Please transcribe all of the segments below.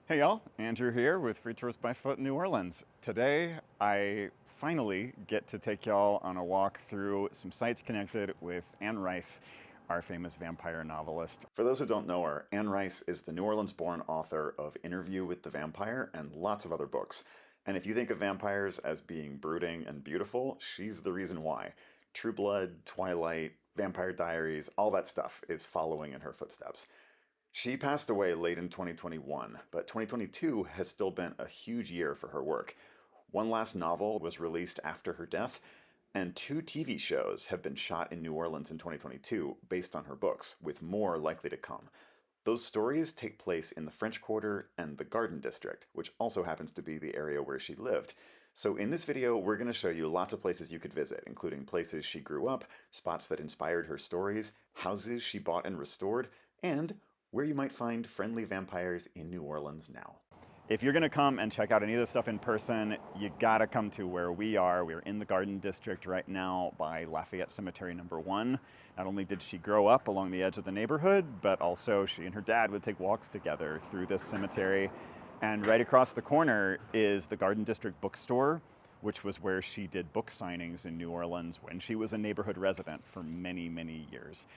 Hey y'all, Andrew here with Free Tours by Foot in New Orleans. Today I finally get to take y'all on a walk through some sites connected with Anne Rice, our famous vampire novelist. For those who don't know her, Anne Rice is the New Orleans-born author of Interview with the Vampire and lots of other books. And if you think of vampires as being brooding and beautiful, she's the reason why. True Blood, Twilight, Vampire Diaries, all that stuff is following in her footsteps. She passed away late in 2021, but 2022 has still been a huge year for her work. One last novel was released after her death, and two TV shows have been shot in New Orleans in 2022 based on her books, with more likely to come. Those stories take place in the French Quarter and the Garden District, which also happens to be the area where she lived. So in this video, we're going to show you lots of places you could visit, including places she grew up, spots that inspired her stories, houses she bought and restored, and where you might find friendly vampires in New Orleans now. If you're gonna come and check out any of this stuff in person, you gotta come to where we are. We're in the Garden District right now by Lafayette Cemetery number 1. Not only did she grow up along the edge of the neighborhood, but also she and her dad would take walks together through this cemetery. And right across the corner is the Garden District bookstore, which was where she did book signings in New Orleans when she was a neighborhood resident for many, many years.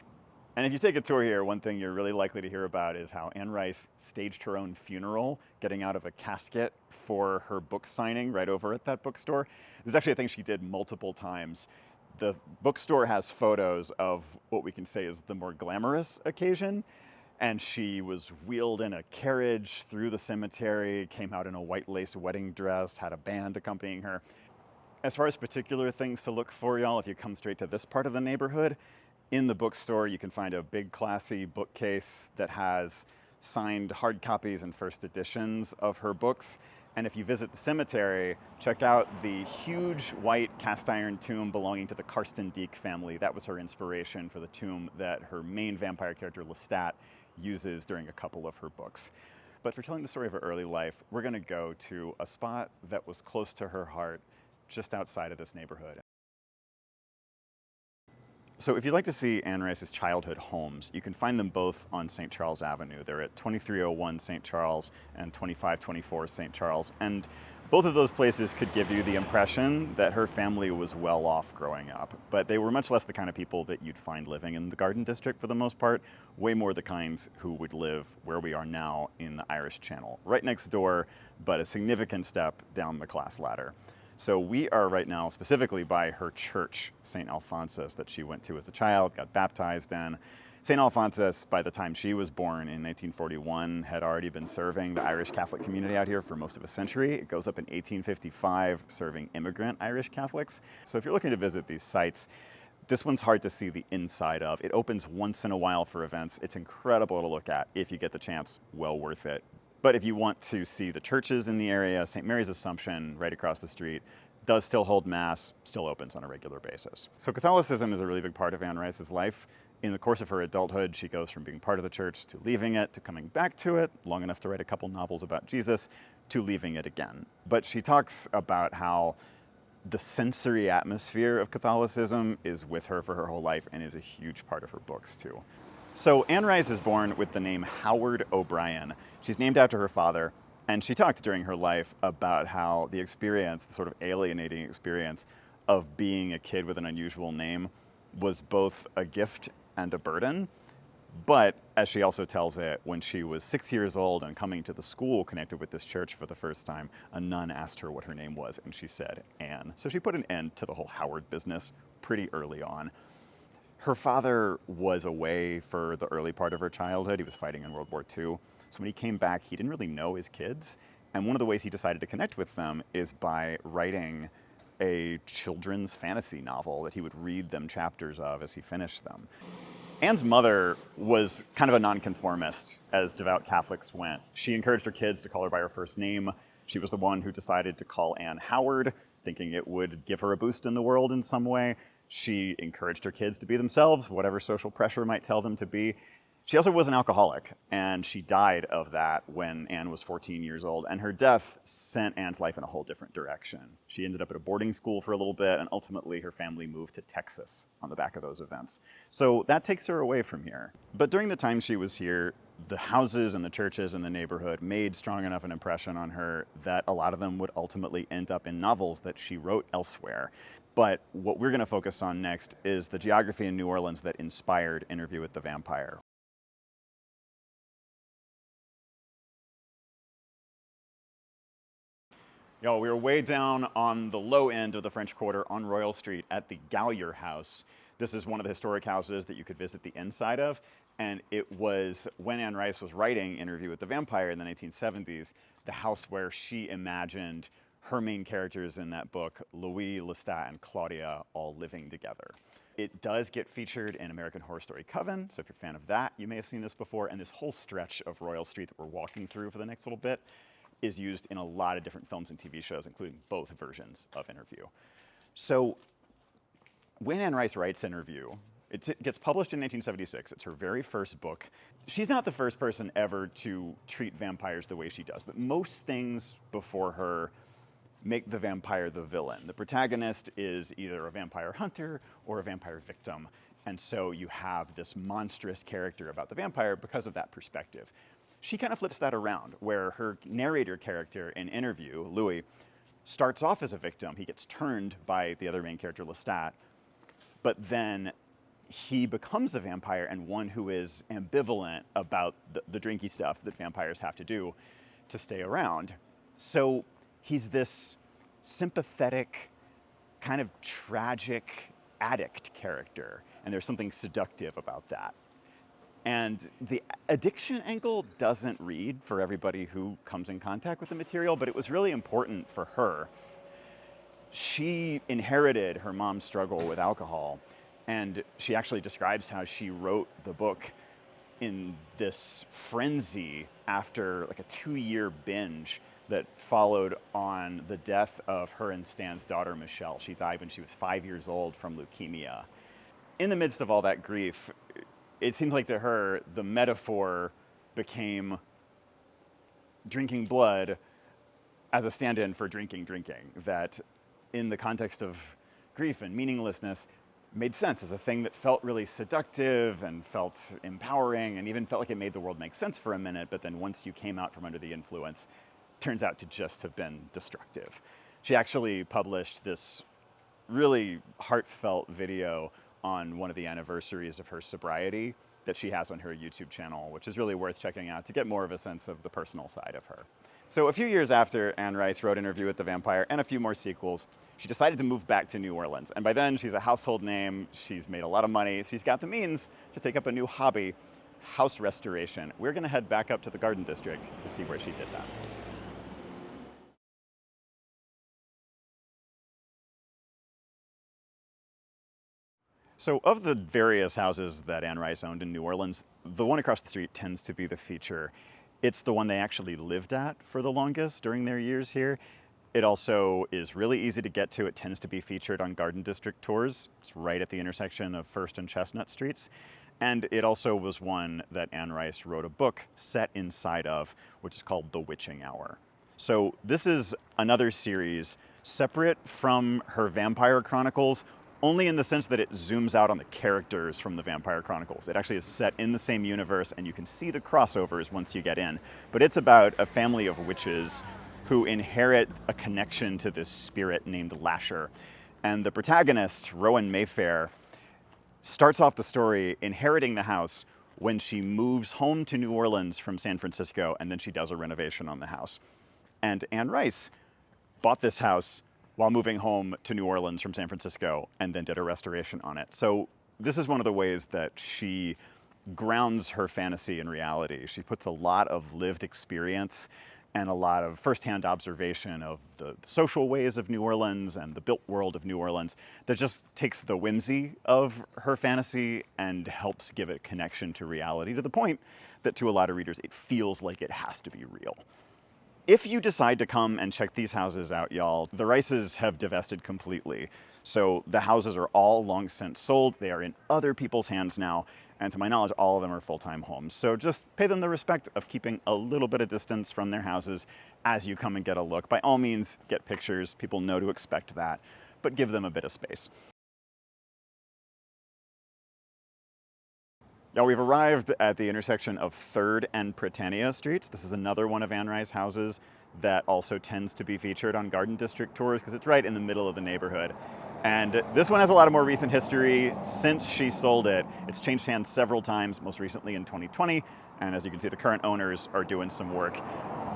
And if you take a tour here, one thing you're really likely to hear about is how Anne Rice staged her own funeral, getting out of a casket for her book signing right over at that bookstore. This is actually a thing she did multiple times. The bookstore has photos of what we can say is the more glamorous occasion, and she was wheeled in a carriage through the cemetery, came out in a white lace wedding dress, had a band accompanying her. As far as particular things to look for, y'all, if you come straight to this part of the neighborhood, in the bookstore you can find a big classy bookcase that has signed hard copies and first editions of her books. And if you visit the cemetery, check out the huge white cast iron tomb belonging to the Karsten Dieck family. That was her inspiration for the tomb that her main vampire character Lestat uses during a couple of her books. But for telling the story of her early life, we're going to go to a spot that was close to her heart just outside of this neighborhood. So if you'd like to see Anne Rice's childhood homes, you can find them both on St. Charles Avenue. They're at 2301 St. Charles and 2524 St. Charles. And both of those places could give you the impression that her family was well off growing up, but they were much less the kind of people that you'd find living in the Garden District for the most part, way more the kinds who would live where we are now in the Irish Channel, right next door, but a significant step down the class ladder. So we are right now specifically by her church, St. Alphonsus, that she went to as a child, got baptized in. St. Alphonsus, by the time she was born in 1941, had already been serving the Irish Catholic community out here for most of a century. It goes up in 1855, serving immigrant Irish Catholics. So if you're looking to visit these sites, this one's hard to see the inside of. It opens once in a while for events. It's incredible to look at if you get the chance, well worth it. But if you want to see the churches in the area, St. Mary's Assumption, right across the street, does still hold Mass, still opens on a regular basis. So Catholicism is a really big part of Anne Rice's life. In the course of her adulthood, she goes from being part of the church to leaving it, to coming back to it, long enough to write a couple novels about Jesus, to leaving it again. But she talks about how the sensory atmosphere of Catholicism is with her for her whole life and is a huge part of her books too. So Anne Rice is born with the name Howard O'Brien. She's named after her father, and she talked during her life about how the experience, the sort of alienating experience of being a kid with an unusual name, was both a gift and a burden. But as she also tells it, when she was 6 years old and coming to the school connected with this church for the first time, a nun asked her what her name was, and she said Anne. So she put an end to the whole Howard business pretty early on. Her father was away for the early part of her childhood. He was fighting in World War II. So when he came back, he didn't really know his kids. And one of the ways he decided to connect with them is by writing a children's fantasy novel that he would read them chapters of as he finished them. Anne's mother was kind of a nonconformist, as devout Catholics went. She encouraged her kids to call her by her first name. She was the one who decided to call Anne Howard, thinking it would give her a boost in the world in some way. She encouraged her kids to be themselves, whatever social pressure might tell them to be. She also was an alcoholic, and she died of that when Anne was 14 years old, and her death sent Anne's life in a whole different direction. She ended up at a boarding school for a little bit, and ultimately her family moved to Texas on the back of those events. So that takes her away from here. But during the time she was here, the houses and the churches in the neighborhood made strong enough an impression on her that a lot of them would ultimately end up in novels that she wrote elsewhere. But what we're going to focus on next is the geography in New Orleans that inspired Interview with the Vampire. Yo, we were way down on the low end of the French Quarter on Royal Street at the Gallier House. This is one of the historic houses that you could visit the inside of. And it was when Anne Rice was writing Interview with the Vampire in the 1970s, the house where she imagined her main characters in that book, Louis, Lestat, and Claudia, all living together. It does get featured in American Horror Story Coven, so if you're a fan of that, you may have seen this before. And this whole stretch of Royal Street that we're walking through for the next little bit is used in a lot of different films and TV shows, including both versions of Interview. So when Anne Rice writes Interview, it gets published in 1976. It's her very first book. She's not the first person ever to treat vampires the way she does, but most things before her make the vampire the villain. The protagonist is either a vampire hunter or a vampire victim, and so you have this monstrous character about the vampire because of that perspective. She kind of flips that around, where her narrator character in Interview, Louis, starts off as a victim. He gets turned by the other main character, Lestat, but then he becomes a vampire and one who is ambivalent about the drinky stuff that vampires have to do to stay around. So he's this sympathetic, kind of tragic addict character, and there's something seductive about that. And the addiction angle doesn't read for everybody who comes in contact with the material, but it was really important for her. She inherited her mom's struggle with alcohol, and she actually describes how she wrote the book in this frenzy after like a 2-year binge that followed on the death of her and Stan's daughter, Michelle. She died when she was 5 years old from leukemia. In the midst of all that grief, it seems like to her, the metaphor became drinking blood as a stand-in for drinking. That in the context of grief and meaninglessness made sense as a thing that felt really seductive and felt empowering and even felt like it made the world make sense for a minute, but then once you came out from under the influence, turns out to just have been destructive. She actually published this really heartfelt video on one of the anniversaries of her sobriety that she has on her YouTube channel, which is really worth checking out to get more of a sense of the personal side of her. So a few years after Anne Rice wrote Interview with the Vampire and a few more sequels, she decided to move back to New Orleans. And by then, she's a household name, she's made a lot of money, she's got the means to take up a new hobby, house restoration. We're gonna head back up to the Garden District to see where she did that. So of the various houses that Anne Rice owned in New Orleans, the one across the street tends to be the feature. It's the one they actually lived at for the longest during their years here. It also is really easy to get to. It tends to be featured on Garden District tours. It's right at the intersection of First and Chestnut Streets. And it also was one that Anne Rice wrote a book set inside of, which is called The Witching Hour. So this is another series separate from her Vampire Chronicles, only in the sense that it zooms out on the characters from the Vampire Chronicles. It actually is set in the same universe, and you can see the crossovers once you get in. But it's about a family of witches who inherit a connection to this spirit named Lasher. And the protagonist, Rowan Mayfair, starts off the story inheriting the house when she moves home to New Orleans from San Francisco, and then she does a renovation on the house. And Anne Rice bought this house while moving home to New Orleans from San Francisco and then did a restoration on it. So this is one of the ways that she grounds her fantasy in reality. She puts a lot of lived experience and a lot of firsthand observation of the social ways of New Orleans and the built world of New Orleans that just takes the whimsy of her fantasy and helps give it connection to reality, to the point that to a lot of readers it feels like it has to be real. If you decide to come and check these houses out, y'all, the Rices have divested completely. So the houses are all long since sold. They are in other people's hands now. and to my knowledge, all of them are full-time homes. So just pay them the respect of keeping a little bit of distance from their houses as you come and get a look. By all means, get pictures. People know to expect that, but give them a bit of space. Now we've arrived at the intersection of 3rd and Britannia Streets. This is another one of Anne Rice houses that also tends to be featured on Garden District tours because it's right in the middle of the neighborhood. And this one has a lot of more recent history since she sold it. It's changed hands several times, most recently in 2020. And as you can see, the current owners are doing some work.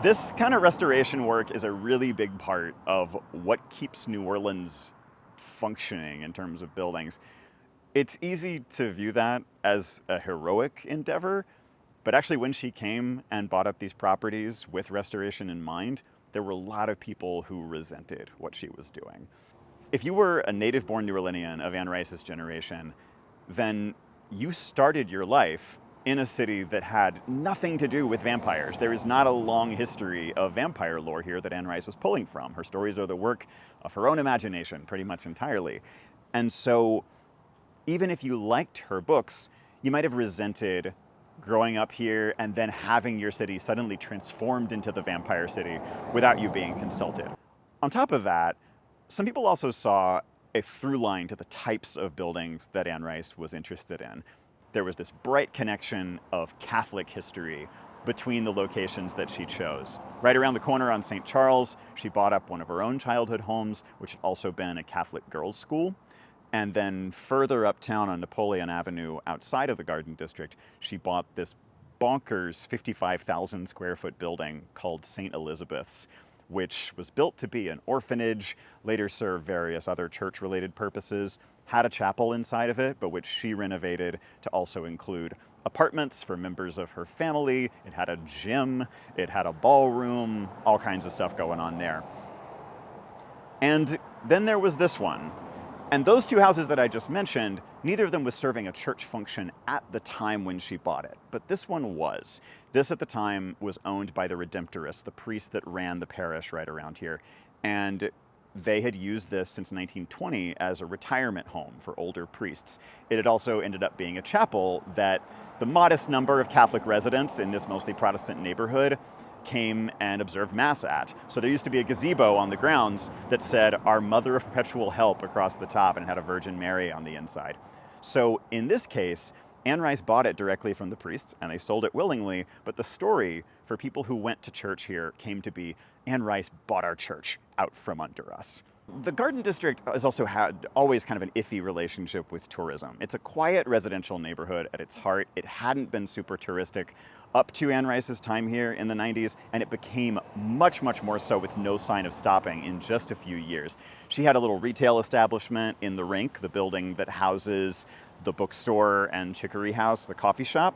This kind of restoration work is a really big part of what keeps New Orleans functioning in terms of buildings. It's easy to view that as a heroic endeavor, but actually when she came and bought up these properties with restoration in mind, there were a lot of people who resented what she was doing. If you were a native-born New Orleanian of Anne Rice's generation, then you started your life in a city that had nothing to do with vampires. There is not a long history of vampire lore here that Anne Rice was pulling from. Her stories are the work of her own imagination, pretty much entirely. And so even if you liked her books, you might have resented growing up here and then having your city suddenly transformed into the vampire city without you being consulted. On top of that, some people also saw a through line to the types of buildings that Anne Rice was interested in. There was this bright connection of Catholic history between the locations that she chose. Right around the corner on St. Charles, she bought up one of her own childhood homes, which had also been a Catholic girls' school. And then further uptown on Napoleon Avenue, outside of the Garden District, she bought this bonkers 55,000 square foot building called St. Elizabeth's, which was built to be an orphanage, later served various other church-related purposes, had a chapel inside of it, but which she renovated to also include apartments for members of her family. It had a gym, it had a ballroom, all kinds of stuff going on there. And then there was this one. And those two houses that I just mentioned, neither of them was serving a church function at the time when she bought it, but this one was. This at the time was owned by the Redemptorists, the priest that ran the parish right around here. And they had used this since 1920 as a retirement home for older priests. It had also ended up being a chapel that the modest number of Catholic residents in this mostly Protestant neighborhood came and observed Mass at. So there used to be a gazebo on the grounds that said, "Our Mother of Perpetual Help" across the top, and it had a Virgin Mary on the inside. So in this case, Anne Rice bought it directly from the priests, and they sold it willingly, but the story for people who went to church here came to be, Anne Rice bought our church out from under us. The Garden District has also had always kind of an iffy relationship with tourism. It's a quiet residential neighborhood at its heart. It hadn't been super touristic up to Anne Rice's time here in the 90s, and it became much, much more so with no sign of stopping in just a few years. She had a little retail establishment in the Rink, the building that houses the bookstore and Chicory House, the coffee shop.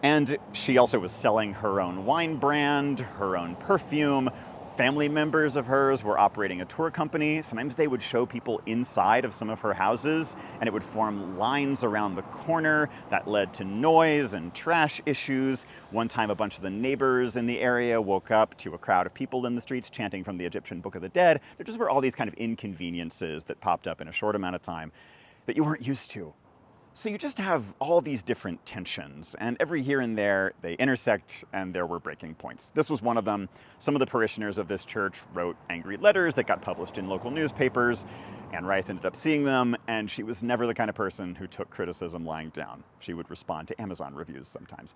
And she also was selling her own wine brand, her own perfume. Family members of hers were operating a tour company. Sometimes they would show people inside of some of her houses, and it would form lines around the corner that led to noise and trash issues. One time, a bunch of the neighbors in the area woke up to a crowd of people in the streets chanting from the Egyptian Book of the Dead. There just were all these kind of inconveniences that popped up in a short amount of time that you weren't used to. So you just have all these different tensions, and every here and there they intersect, and there were breaking points. This was one of them. Some of the parishioners of this church wrote angry letters that got published in local newspapers. Anne Rice ended up seeing them, and she was never the kind of person who took criticism lying down. She would respond to Amazon reviews sometimes.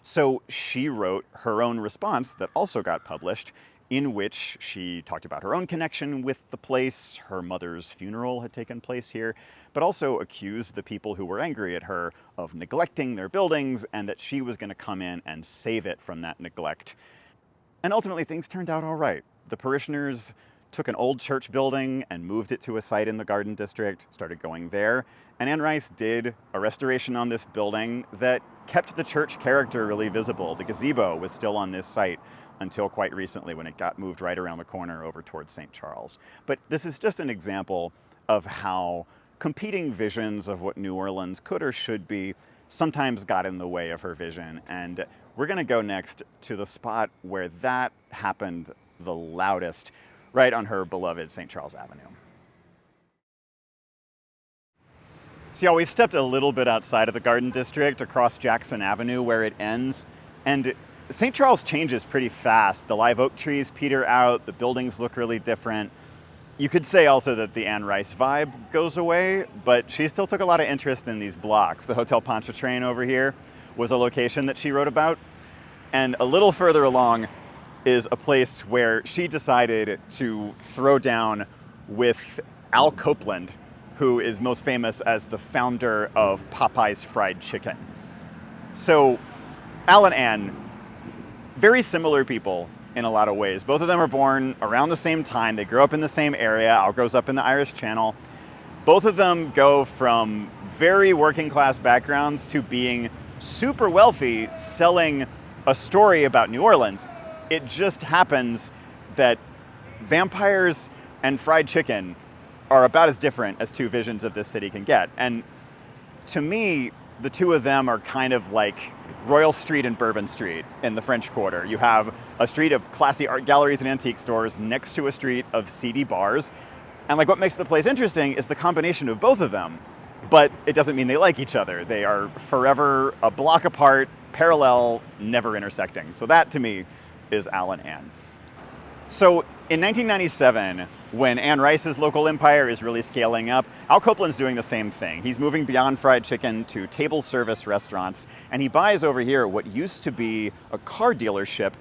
So she wrote her own response that also got published, in which she talked about her own connection with the place. Her mother's funeral had taken place here, but also accused the people who were angry at her of neglecting their buildings, and that she was going to come in and save it from that neglect. And ultimately things turned out all right. The parishioners took an old church building and moved it to a site in the Garden District, started going there, and Anne Rice did a restoration on this building that kept the church character really visible. The gazebo was still on this site until quite recently, when it got moved right around the corner over towards St. Charles. But this is just an example of how competing visions of what New Orleans could or should be sometimes got in the way of her vision. And we're gonna go next to the spot where that happened the loudest, right on her beloved St. Charles Avenue. So yeah, we stepped a little bit outside of the Garden District across Jackson Avenue where it ends. And St. Charles changes pretty fast. The live oak trees peter out, the buildings look really different. You could say also that the Anne Rice vibe goes away, but she still took a lot of interest in these blocks. The Hotel Pontchartrain over here was a location that she wrote about. And a little further along is a place where she decided to throw down with Al Copeland, who is most famous as the founder of Popeyes Fried Chicken. So Al and Anne, very similar people in a lot of ways. Both of them are born around the same time. They grew up in the same area. Al grows up in the Irish Channel. Both of them go from very working class backgrounds to being super wealthy, selling a story about New Orleans. It just happens that vampires and fried chicken are about as different as two visions of this city can get. And to me, the two of them are kind of like Royal Street and Bourbon Street in the French Quarter. You have a street of classy art galleries and antique stores next to a street of seedy bars. And like what makes the place interesting is the combination of both of them. But it doesn't mean they like each other. They are forever a block apart, parallel, never intersecting. So that to me is Al and Anne. So in 1997, when Anne Rice's local empire is really scaling up, Al Copeland's doing the same thing. He's moving beyond fried chicken to table service restaurants, and he buys over here what used to be a car dealership,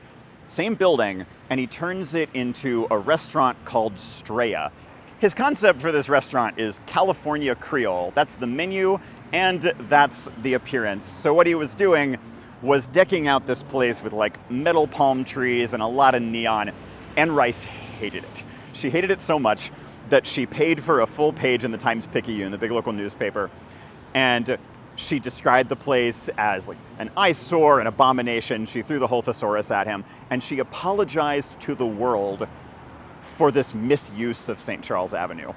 same building, and he turns it into a restaurant called Straya. His concept for this restaurant is California Creole. That's the menu, and that's the appearance. So what he was doing was decking out this place with like metal palm trees and a lot of neon. Anne Rice hated it. She hated it so much that she paid for a full page in the Times-Picayune, the big local newspaper, and she described the place as like an eyesore, an abomination. She threw the whole thesaurus at him, and she apologized to the world for this misuse of St. Charles Avenue.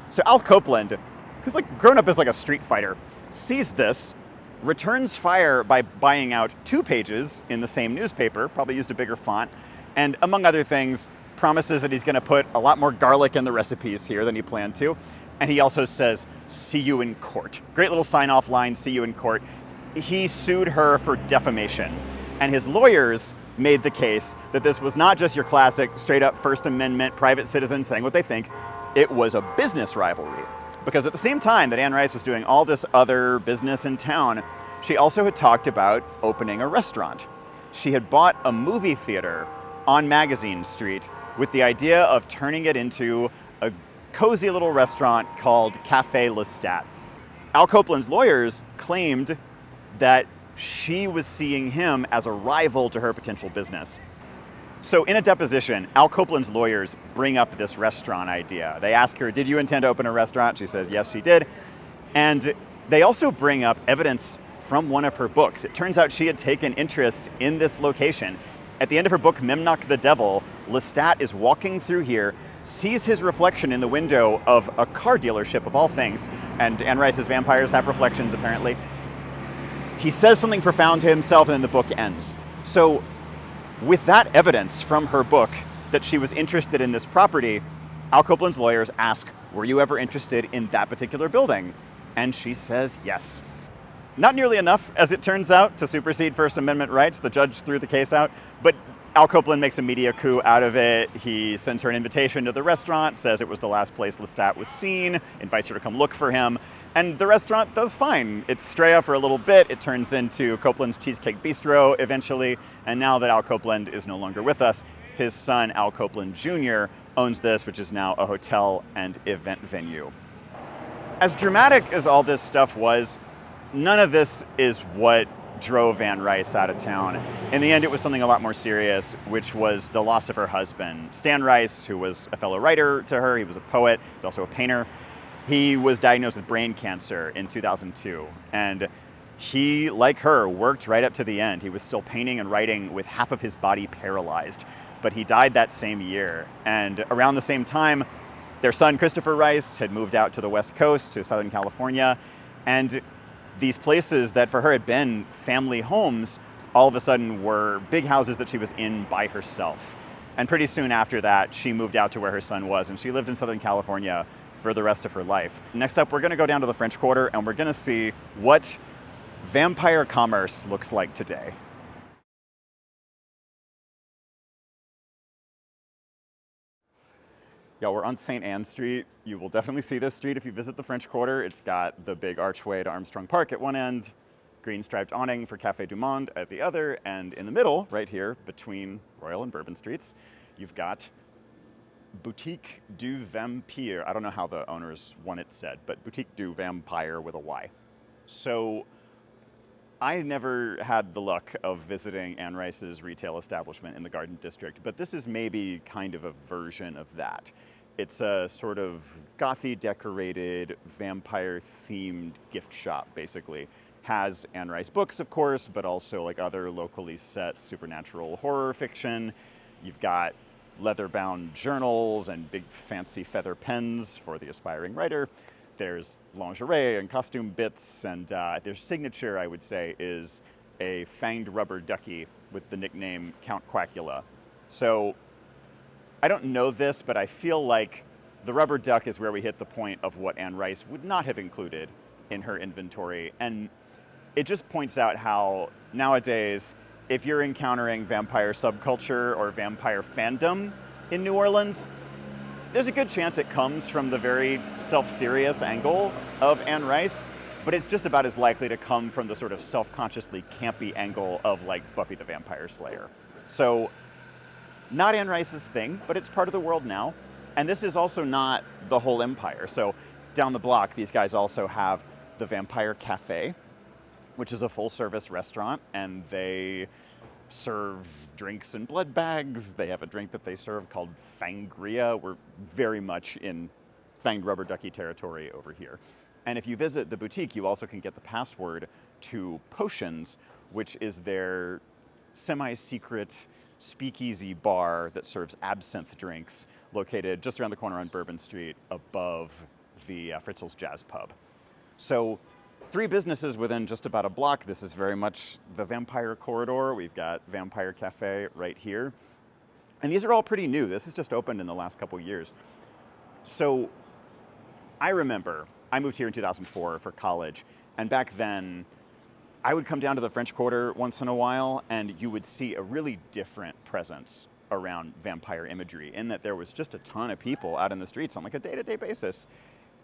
So Al Copeland, who's like grown up as like a street fighter, sees this, returns fire by buying out 2 pages in the same newspaper, probably used a bigger font, and among other things, promises that he's going to put a lot more garlic in the recipes here than he planned to. And he also says, "See you in court." Great little sign-off line, "See you in court." He sued her for defamation. And his lawyers made the case that this was not just your classic straight-up First Amendment private citizen saying what they think. It was a business rivalry. Because at the same time that Anne Rice was doing all this other business in town, she also had talked about opening a restaurant. She had bought a movie theater on Magazine Street with the idea of turning it into a cozy little restaurant called Café Lestat. Al Copeland's lawyers claimed that she was seeing him as a rival to her potential business. So in a deposition, Al Copeland's lawyers bring up this restaurant idea. They ask her, "Did you intend to open a restaurant?" She says, "Yes, she did." And they also bring up evidence from one of her books. It turns out she had taken interest in this location. At the end of her book, Memnoch the Devil, Lestat is walking through here, sees his reflection in the window of a car dealership of all things, and Anne Rice's vampires have reflections apparently. He says something profound to himself and then the book ends. So with that evidence from her book that she was interested in this property, Al Copeland's lawyers ask, "Were you ever interested in that particular building?" And she says yes. Not nearly enough, as it turns out, to supersede First Amendment rights. The judge threw the case out, but Al Copeland makes a media coup out of it. He sends her an invitation to the restaurant, says it was the last place Lestat was seen, invites her to come look for him, and the restaurant does fine. It's Straya for a little bit, it turns into Copeland's Cheesecake Bistro eventually, and now that Al Copeland is no longer with us, his son, Al Copeland Jr., owns this, which is now a hotel and event venue. As dramatic as all this stuff was, none of this is what drove Anne Rice out of town. In the end, it was something a lot more serious, which was the loss of her husband. Stan Rice, who was a fellow writer to her, he was a poet, he's also a painter. He was diagnosed with brain cancer in 2002, and he, like her, worked right up to the end. He was still painting and writing with half of his body paralyzed, but he died that same year. And around the same time, their son, Christopher Rice, had moved out to the West Coast, to Southern California, and these places that for her had been family homes all of a sudden were big houses that she was in by herself. And pretty soon after that, she moved out to where her son was, and she lived in Southern California for the rest of her life. Next up, we're gonna go down to the French Quarter and we're gonna see what vampire commerce looks like today. Yeah, we're on St. Anne Street. You will definitely see this street if you visit the French Quarter. It's got the big archway to Armstrong Park at one end, green striped awning for Café du Monde at the other, and in the middle, right here, between Royal and Bourbon Streets, you've got Boutique du Vampire. I don't know how the owners want it said, but Boutique du Vampire with a Y. So I never had the luck of visiting Anne Rice's retail establishment in the Garden District, but this is maybe kind of a version of that. It's a sort of gothy decorated, vampire-themed gift shop, basically. Has Anne Rice books, of course, but also like other locally set supernatural horror fiction. You've got leather-bound journals and big fancy feather pens for the aspiring writer. There's lingerie and costume bits, and their signature, I would say, is a fanged rubber ducky with the nickname Count Quackula. So I don't know this, but I feel like the rubber duck is where we hit the point of what Anne Rice would not have included in her inventory. And it just points out how nowadays, if you're encountering vampire subculture or vampire fandom in New Orleans, there's a good chance it comes from the very self-serious angle of Anne Rice, but it's just about as likely to come from the sort of self-consciously campy angle of like Buffy the Vampire Slayer. So not Anne Rice's thing, but it's part of the world now. And this is also not the whole empire. So down the block, these guys also have the Vampire Cafe, which is a full-service restaurant, and they serve drinks in blood bags. They have a drink that they serve called Fangria. We're very much in fanged rubber ducky territory over here. And if you visit the boutique, you also can get the password to Potions, which is their semi-secret speakeasy bar that serves absinthe drinks, located just around the corner on Bourbon Street above the Fritzl's Jazz Pub. So 3 businesses within just about a block. This is very much the vampire corridor. We've got Vampire Cafe right here. And these are all pretty new. This has just opened in the last couple years. So I remember I moved here in 2004 for college, and back then I would come down to the French Quarter once in a while, and you would see a really different presence around vampire imagery, in that there was just a ton of people out in the streets on like a day-to-day basis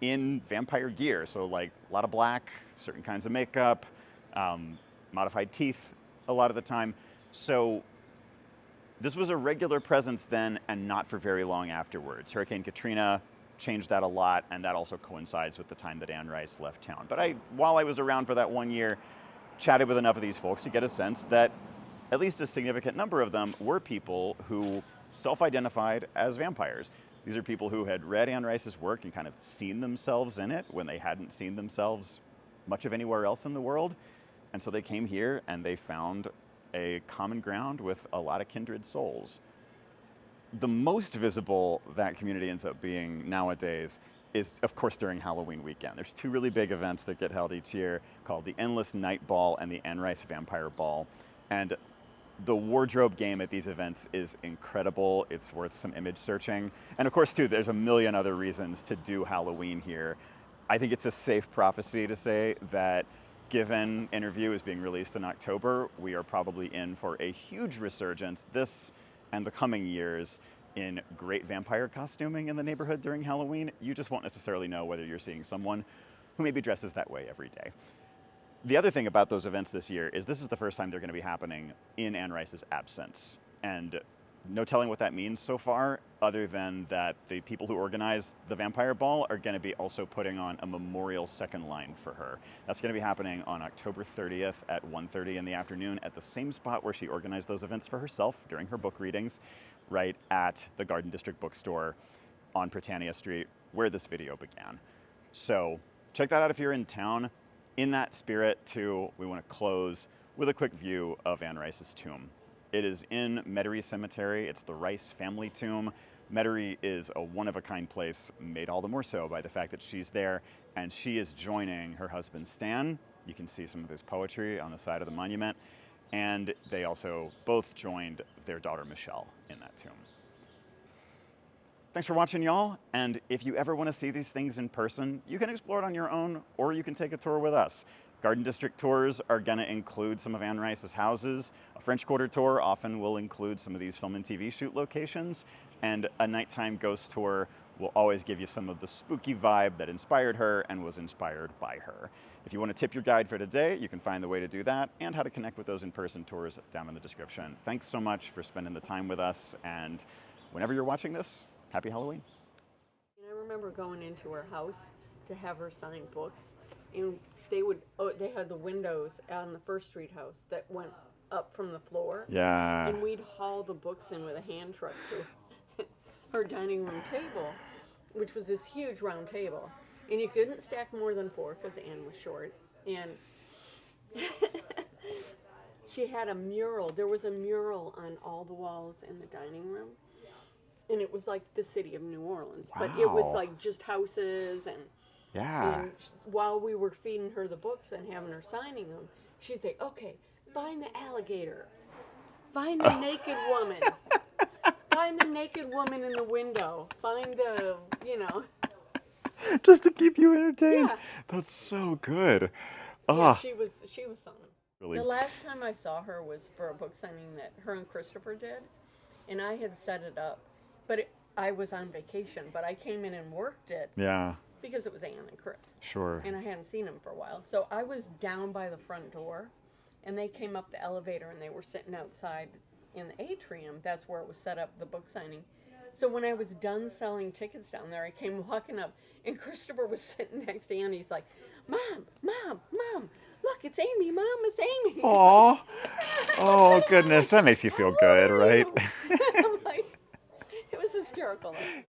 in vampire gear. So like a lot of black, certain kinds of makeup, modified teeth a lot of the time. So this was a regular presence then, and not for very long afterwards. Hurricane Katrina changed that a lot, and that also coincides with the time that Anne Rice left town. But while I was around for that 1 year, chatted with enough of these folks to get a sense that at least a significant number of them were people who self-identified as vampires. These are people who had read Anne Rice's work and kind of seen themselves in it when they hadn't seen themselves much of anywhere else in the world. And so they came here and they found a common ground with a lot of kindred souls. The most visible that community ends up being nowadays is, of course, during Halloween weekend. There's 2 really big events that get held each year called the Endless Night Ball and the Anne Rice Vampire Ball. And the wardrobe game at these events is incredible. It's worth some image searching. And of course, too, there's a million other reasons to do Halloween here. I think it's a safe prophecy to say that given Interview is being released in October, we are probably in for a huge resurgence this and the coming years in great vampire costuming in the neighborhood during Halloween. You just won't necessarily know whether you're seeing someone who maybe dresses that way every day. The other thing about those events this year is this is the first time they're going to be happening in Anne Rice's absence. And no telling what that means so far, other than that the people who organize the Vampire Ball are going to be also putting on a memorial second line for her. That's going to be happening on October 30th at 1:30 in the afternoon at the same spot where she organized those events for herself during her book readings, right at the Garden District Bookstore on Britannia Street, where this video began. So check that out if you're in town. In that spirit, too, we want to close with a quick view of Anne Rice's tomb. It is in Metairie Cemetery. It's the Rice family tomb. Metairie is a one-of-a-kind place, made all the more so by the fact that she's there, and she is joining her husband Stan. You can see some of his poetry on the side of the monument. And they also both joined their daughter Michelle in that tomb. Thanks for watching, y'all. And if you ever want to see these things in person, you can explore it on your own, or you can take a tour with us. Garden District tours are going to include some of Anne Rice's houses. A French Quarter tour often will include some of these film and TV shoot locations. And a nighttime ghost tour will always give you some of the spooky vibe that inspired her and was inspired by her. If you want to tip your guide for today, you can find the way to do that and how to connect with those in-person tours down in the description. Thanks so much for spending the time with us, and whenever you're watching this, happy Halloween. And I remember going into her house to have her sign books, and they had the windows on the First Street house that went up from the floor. Yeah. And we'd haul the books in with a hand truck to her dining room table, which was this huge round table. And you couldn't stack more than 4 because Anne was short. And she had a mural. There was a mural on all the walls in the dining room. And it was like the city of New Orleans. But it was Wow. like just houses and Yeah. and while we were feeding her the books and having her signing them, she'd say, "Okay, find the alligator. Find the naked woman. Find the naked woman in the window. Find the, Just to keep you entertained. Yeah. That's so good. Yeah, Ah, she was something. really. The last time I saw her was for a book signing that her and Christopher did, and I had set it up, but I was on vacation, but I came in and worked it Yeah, because it was Anne and Chris. sure. And I hadn't seen him for a while. So I was down by the front door, and they came up the elevator, and they were sitting outside in the atrium. That's where it was set up, the book signing. So when I was done selling tickets down there, I came walking up, and Christopher was sitting next to Anne. He's like, "Mom, Mom, Mom, look, it's Amy, Mom, it's Amy." Aw. Oh, goodness. That makes you feel good, right? I'm like, it was hysterical.